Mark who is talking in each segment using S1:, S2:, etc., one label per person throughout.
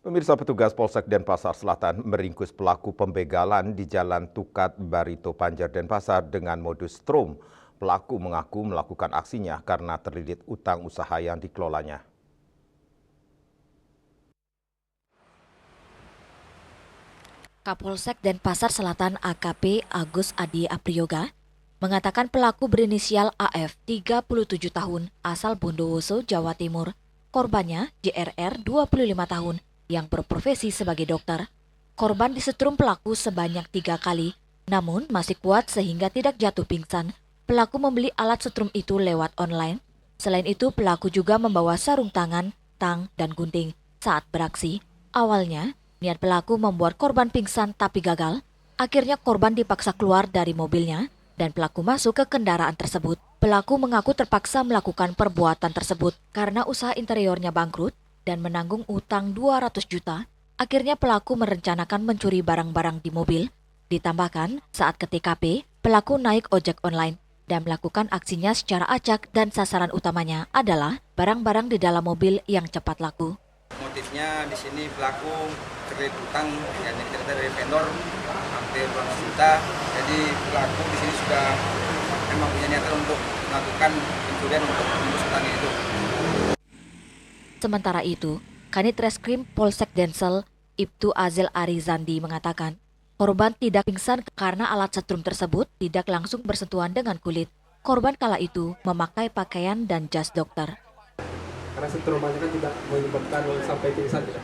S1: Pemirsa, petugas Polsek Denpasar Selatan meringkus pelaku pembegalan di Jalan Tukat Barito Panjer Denpasar dengan modus strom. Pelaku mengaku melakukan aksinya karena terlilit utang usaha yang dikelolanya.
S2: Kapolsek Denpasar Selatan AKP Agus Adi Apriyoga mengatakan pelaku berinisial AF 37 tahun asal Bondowoso, Jawa Timur. Korbannya JRR 25 tahun yang berprofesi sebagai dokter. Korban disetrum pelaku sebanyak 3 kali, namun masih kuat sehingga tidak jatuh pingsan. Pelaku membeli alat setrum itu lewat online. Selain itu, pelaku juga membawa sarung tangan, tang, dan gunting saat beraksi. Awalnya, niat pelaku membuat korban pingsan tapi gagal. Akhirnya korban dipaksa keluar dari mobilnya dan pelaku masuk ke kendaraan tersebut. Pelaku mengaku terpaksa melakukan perbuatan tersebut karena usaha interiornya bangkrut dan menanggung utang 200 juta. Akhirnya pelaku merencanakan mencuri barang-barang di mobil. Ditambahkan, saat ke TKP, pelaku naik ojek online dan melakukan aksinya secara acak dan sasaran utamanya adalah barang-barang di dalam mobil yang cepat laku.
S3: Motifnya di sini pelaku terlilit utang yang diterima dari vendor hampir 200 juta. Jadi pelaku di sini sudah memang punya niatan untuk melakukan pencurian untuk menembus utangnya itu.
S2: Sementara itu, Kanit Reskrim Polsek Densel Ibtu Azil Arizandi mengatakan korban tidak pingsan karena alat setrum tersebut tidak langsung bersentuhan dengan kulit. Korban kala itu memakai pakaian dan jas dokter.
S4: Karena setrumannya kan tidak menyebabkan sampai pingsan tidak.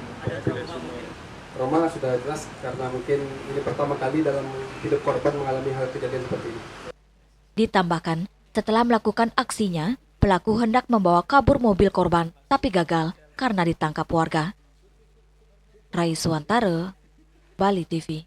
S4: Trauma sudah jelas karena mungkin ini pertama kali dalam hidup korban mengalami hal kejadian seperti ini.
S2: Ditambahkan, setelah melakukan aksinya, pelaku hendak membawa kabur mobil korban tapi gagal karena ditangkap warga. Rai Suwantara, Bali TV.